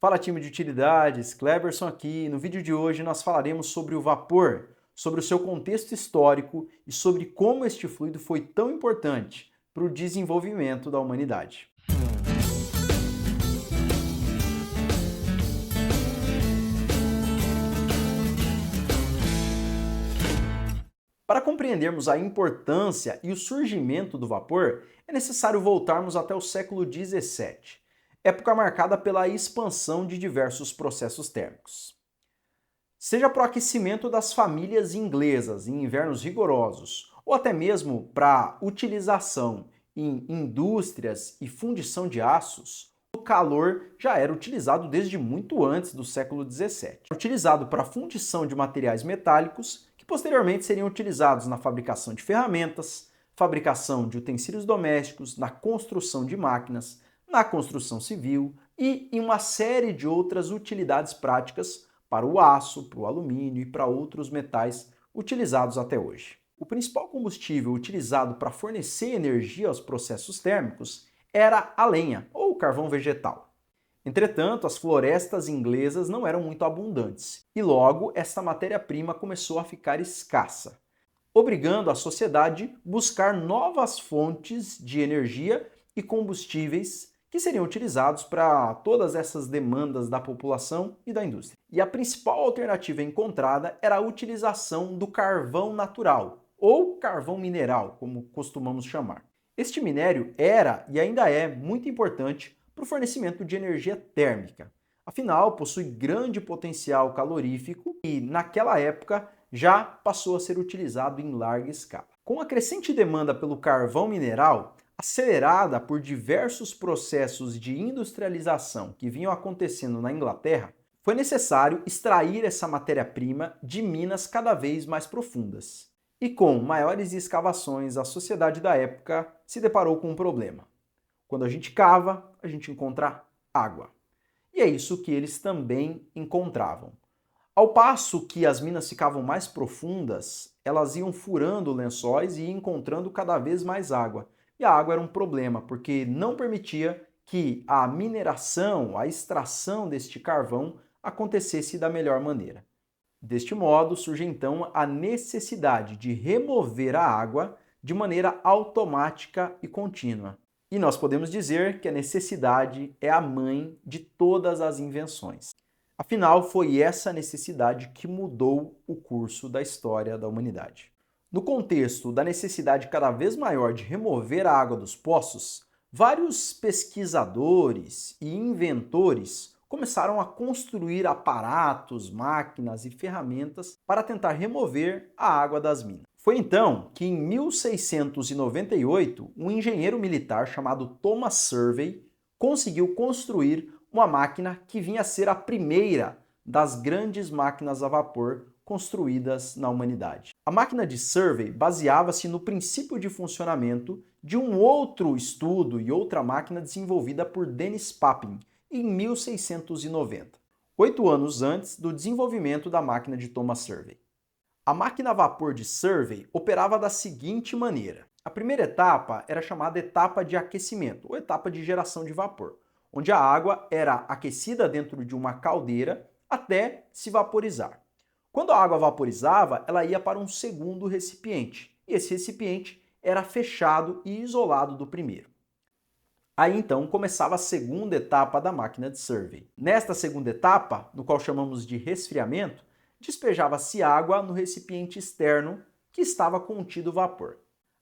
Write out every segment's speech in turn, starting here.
Fala time de utilidades, Cleberson aqui. No vídeo de hoje nós falaremos sobre o vapor, sobre o seu contexto histórico e sobre como este fluido foi tão importante para o desenvolvimento da humanidade. Para compreendermos a importância e o surgimento do vapor, é necessário voltarmos até o século XVII, época marcada pela expansão de diversos processos térmicos. Seja para o aquecimento das famílias inglesas em invernos rigorosos, ou até mesmo para utilização em indústrias e fundição de aços, o calor já era utilizado desde muito antes do século XVII. Utilizado para a fundição de materiais metálicos, que posteriormente seriam utilizados na fabricação de ferramentas, fabricação de utensílios domésticos, na construção de máquinas, na construção civil e em uma série de outras utilidades práticas para o aço, para o alumínio e para outros metais utilizados até hoje. O principal combustível utilizado para fornecer energia aos processos térmicos era a lenha, ou o carvão vegetal. Entretanto, as florestas inglesas não eram muito abundantes, e logo esta matéria-prima começou a ficar escassa, obrigando a sociedade a buscar novas fontes de energia e combustíveis que seriam utilizados para todas essas demandas da população e da indústria. E a principal alternativa encontrada era a utilização do carvão natural, ou carvão mineral, como costumamos chamar. Este minério era e ainda é muito importante para o fornecimento de energia térmica. Afinal, possui grande potencial calorífico e, naquela época, já passou a ser utilizado em larga escala. Com a crescente demanda pelo carvão mineral, acelerada por diversos processos de industrialização que vinham acontecendo na Inglaterra, foi necessário extrair essa matéria-prima de minas cada vez mais profundas. E com maiores escavações, a sociedade da época se deparou com um problema. Quando a gente cava, a gente encontra água. E é isso que eles também encontravam. Ao passo que as minas ficavam mais profundas, elas iam furando lençóis e encontrando cada vez mais água. E a água era um problema, porque não permitia que a mineração, a extração deste carvão acontecesse da melhor maneira. Deste modo, surge então a necessidade de remover a água de maneira automática e contínua. E nós podemos dizer que a necessidade é a mãe de todas as invenções. Afinal, foi essa necessidade que mudou o curso da história da humanidade. No contexto da necessidade cada vez maior de remover a água dos poços, vários pesquisadores e inventores começaram a construir aparatos, máquinas e ferramentas para tentar remover a água das minas. Foi então que, em 1698, um engenheiro militar chamado Thomas Survey conseguiu construir uma máquina que vinha a ser a primeira das grandes máquinas a vapor construídas na humanidade. A máquina de Survey baseava-se no princípio de funcionamento de um outro estudo e outra máquina desenvolvida por Dennis Papin em 1690, 8 anos antes do desenvolvimento da máquina de Thomas Survey. A máquina a vapor de Survey operava da seguinte maneira. A primeira etapa era chamada etapa de aquecimento, ou etapa de geração de vapor, onde a água era aquecida dentro de uma caldeira até se vaporizar. Quando a água vaporizava, ela ia para um segundo recipiente, e esse recipiente era fechado e isolado do primeiro. Aí então começava a segunda etapa da máquina de Survey. Nesta segunda etapa, no qual chamamos de resfriamento, despejava-se água no recipiente externo que estava contido vapor.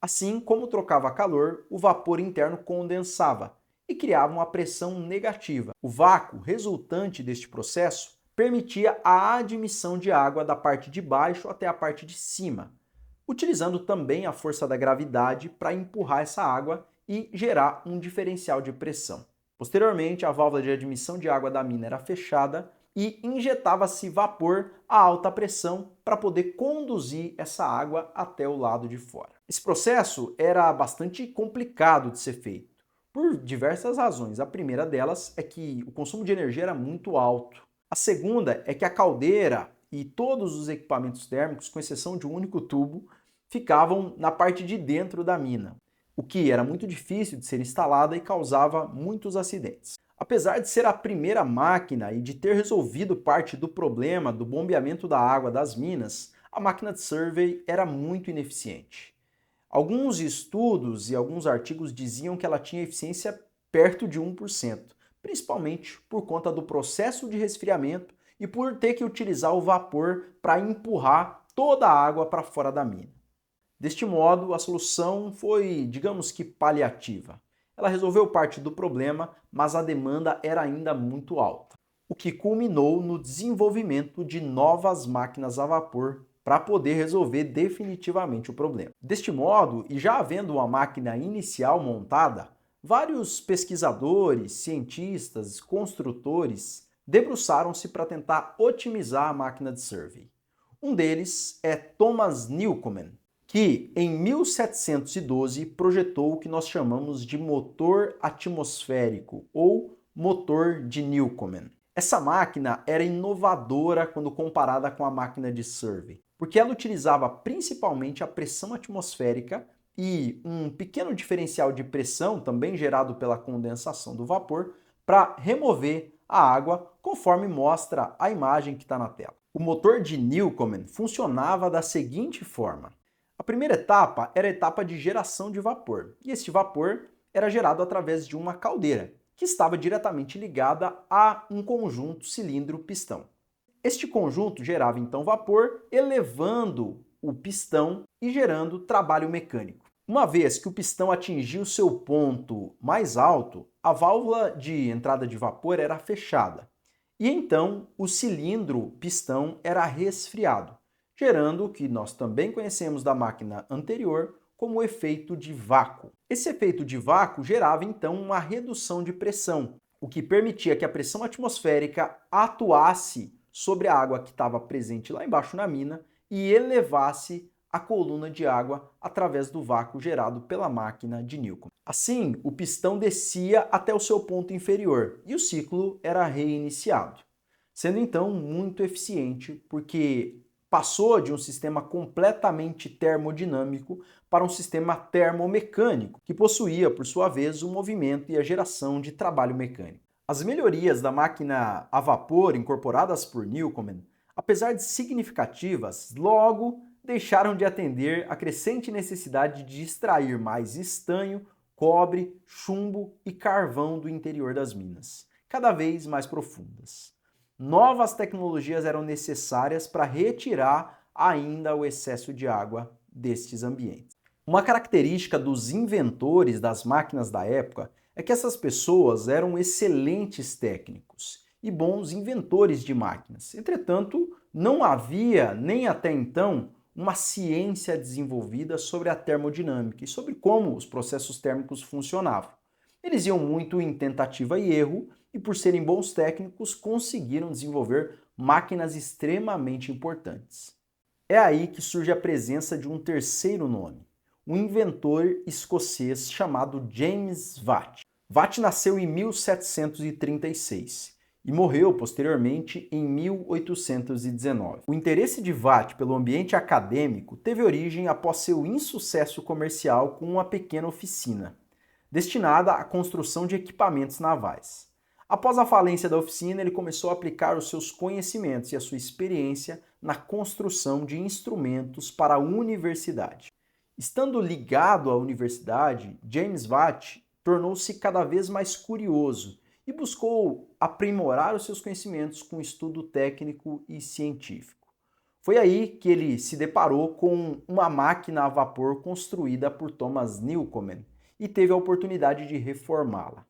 Assim, como trocava calor, o vapor interno condensava e criava uma pressão negativa. O vácuo resultante deste processo permitia a admissão de água da parte de baixo até a parte de cima, utilizando também a força da gravidade para empurrar essa água e gerar um diferencial de pressão. Posteriormente, a válvula de admissão de água da mina era fechada e injetava-se vapor a alta pressão para poder conduzir essa água até o lado de fora. Esse processo era bastante complicado de ser feito, por diversas razões. A primeira delas é que o consumo de energia era muito alto. A segunda é que a caldeira e todos os equipamentos térmicos, com exceção de um único tubo, ficavam na parte de dentro da mina, o que era muito difícil de ser instalada e causava muitos acidentes. Apesar de ser a primeira máquina e de ter resolvido parte do problema do bombeamento da água das minas, a máquina de survey era muito ineficiente. Alguns estudos e alguns artigos diziam que ela tinha eficiência perto de 1%, principalmente por conta do processo de resfriamento e por ter que utilizar o vapor para empurrar toda a água para fora da mina. Deste modo, a solução foi, digamos que, paliativa. Ela resolveu parte do problema, mas a demanda era ainda muito alta, o que culminou no desenvolvimento de novas máquinas a vapor para poder resolver definitivamente o problema. Deste modo, e já havendo uma máquina inicial montada, vários pesquisadores, cientistas, construtores debruçaram-se para tentar otimizar a máquina de survey. Um deles é Thomas Newcomen, que em 1712 projetou o que nós chamamos de motor atmosférico ou motor de Newcomen. Essa máquina era inovadora quando comparada com a máquina de survey, porque ela utilizava principalmente a pressão atmosférica e um pequeno diferencial de pressão, também gerado pela condensação do vapor, para remover a água, conforme mostra a imagem que está na tela. O motor de Newcomen funcionava da seguinte forma. A primeira etapa era a etapa de geração de vapor, e este vapor era gerado através de uma caldeira, que estava diretamente ligada a um conjunto cilindro-pistão. Este conjunto gerava então vapor, elevando o pistão e gerando trabalho mecânico. Uma vez que o pistão atingiu seu ponto mais alto, a válvula de entrada de vapor era fechada, e então o cilindro-pistão era resfriado, gerando o que nós também conhecemos da máquina anterior como o efeito de vácuo. Esse efeito de vácuo gerava então uma redução de pressão, o que permitia que a pressão atmosférica atuasse sobre a água que estava presente lá embaixo na mina e elevasse a coluna de água através do vácuo gerado pela máquina de Newcomen. Assim, o pistão descia até o seu ponto inferior e o ciclo era reiniciado, sendo então muito eficiente porque passou de um sistema completamente termodinâmico para um sistema termomecânico, que possuía, por sua vez, o movimento e a geração de trabalho mecânico. As melhorias da máquina a vapor incorporadas por Newcomen, apesar de significativas, logo deixaram de atender a crescente necessidade de extrair mais estanho, cobre, chumbo e carvão do interior das minas, cada vez mais profundas. Novas tecnologias eram necessárias para retirar ainda o excesso de água destes ambientes. Uma característica dos inventores das máquinas da época é que essas pessoas eram excelentes técnicos e bons inventores de máquinas. Entretanto, não havia nem até então uma ciência desenvolvida sobre a termodinâmica e sobre como os processos térmicos funcionavam. Eles iam muito em tentativa e erro e, por serem bons técnicos, conseguiram desenvolver máquinas extremamente importantes. É aí que surge a presença de um terceiro nome, um inventor escocês chamado James Watt. Watt nasceu em 1736 e morreu posteriormente em 1819. O interesse de Watt pelo ambiente acadêmico teve origem após seu insucesso comercial com uma pequena oficina, destinada à construção de equipamentos navais. Após a falência da oficina, ele começou a aplicar os seus conhecimentos e a sua experiência na construção de instrumentos para a universidade. Estando ligado à universidade, James Watt tornou-se cada vez mais curioso e buscou aprimorar os seus conhecimentos com estudo técnico e científico. Foi aí que ele se deparou com uma máquina a vapor construída por Thomas Newcomen e teve a oportunidade de reformá-la.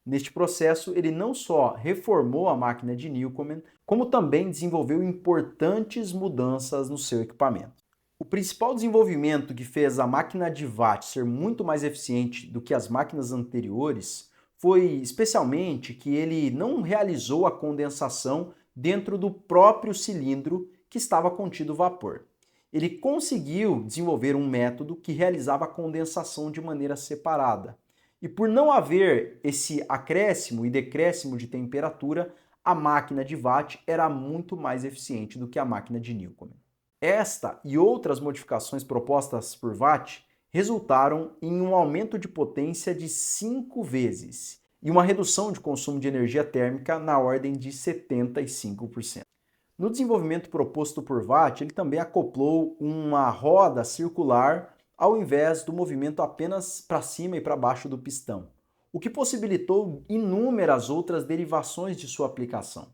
Neste processo, ele não só reformou a máquina de Newcomen, como também desenvolveu importantes mudanças no seu equipamento. O principal desenvolvimento que fez a máquina de Watt ser muito mais eficiente do que as máquinas anteriores foi especialmente que ele não realizou a condensação dentro do próprio cilindro que estava contido vapor. Ele conseguiu desenvolver um método que realizava a condensação de maneira separada. E por não haver esse acréscimo e decréscimo de temperatura, a máquina de Watt era muito mais eficiente do que a máquina de Newcomen. Esta e outras modificações propostas por Watt resultaram em um aumento de potência de 5 vezes e uma redução de consumo de energia térmica na ordem de 75%. No desenvolvimento proposto por Watt, ele também acoplou uma roda circular ao invés do movimento apenas para cima e para baixo do pistão, o que possibilitou inúmeras outras derivações de sua aplicação.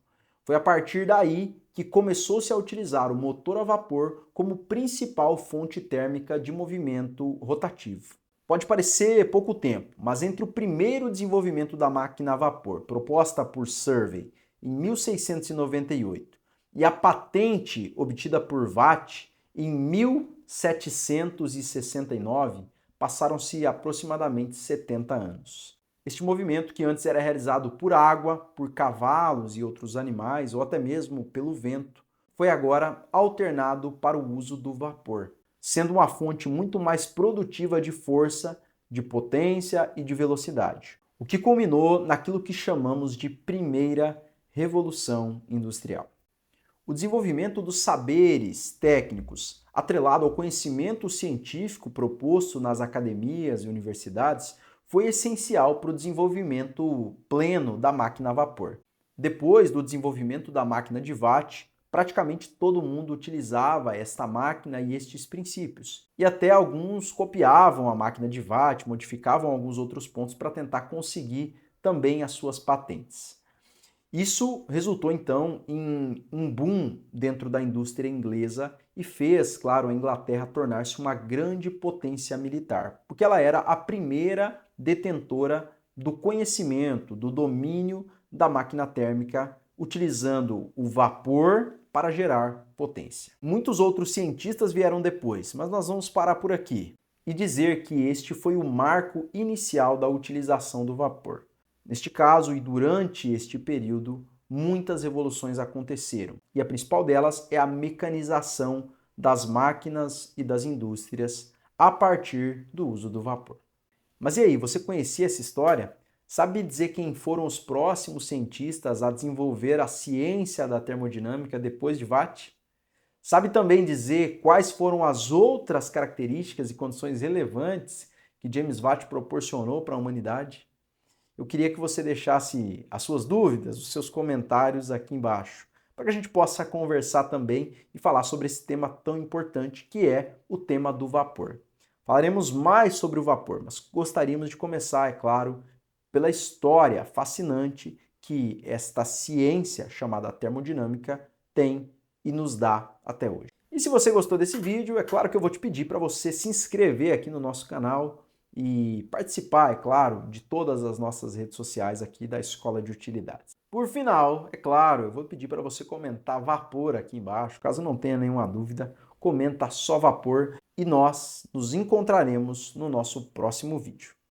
Foi a partir daí que começou-se a utilizar o motor a vapor como principal fonte térmica de movimento rotativo. Pode parecer pouco tempo, mas entre o primeiro desenvolvimento da máquina a vapor, proposta por Survey em 1698, e a patente obtida por Watt em 1769, passaram-se aproximadamente 70 anos. Este movimento, que antes era realizado por água, por cavalos e outros animais, ou até mesmo pelo vento, foi agora alternado para o uso do vapor, sendo uma fonte muito mais produtiva de força, de potência e de velocidade, o que culminou naquilo que chamamos de primeira revolução industrial. O desenvolvimento dos saberes técnicos, atrelado ao conhecimento científico proposto nas academias e universidades, foi essencial para o desenvolvimento pleno da máquina a vapor. Depois do desenvolvimento da máquina de Watt, praticamente todo mundo utilizava esta máquina e estes princípios. E até alguns copiavam a máquina de Watt, modificavam alguns outros pontos para tentar conseguir também as suas patentes. Isso resultou então em um boom dentro da indústria inglesa e fez, claro, a Inglaterra tornar-se uma grande potência militar, porque ela era a primeira detentora do conhecimento, do domínio da máquina térmica, utilizando o vapor para gerar potência. Muitos outros cientistas vieram depois, mas nós vamos parar por aqui e dizer que este foi o marco inicial da utilização do vapor. Neste caso e durante este período, muitas revoluções aconteceram, e a principal delas é a mecanização das máquinas e das indústrias a partir do uso do vapor. Mas e aí, você conhecia essa história? Sabe dizer quem foram os próximos cientistas a desenvolver a ciência da termodinâmica depois de Watt? Sabe também dizer quais foram as outras características e condições relevantes que James Watt proporcionou para a humanidade? Eu queria que você deixasse as suas dúvidas, os seus comentários aqui embaixo, para que a gente possa conversar também e falar sobre esse tema tão importante que é o tema do vapor. Falaremos mais sobre o vapor, mas gostaríamos de começar, é claro, pela história fascinante que esta ciência chamada termodinâmica tem e nos dá até hoje. E se você gostou desse vídeo, é claro que eu vou te pedir para você se inscrever aqui no nosso canal e participar, é claro, de todas as nossas redes sociais aqui da Escola de Utilidades. Por final, é claro, eu vou pedir para você comentar vapor aqui embaixo. Caso não tenha nenhuma dúvida, comenta só vapor e nós nos encontraremos no nosso próximo vídeo.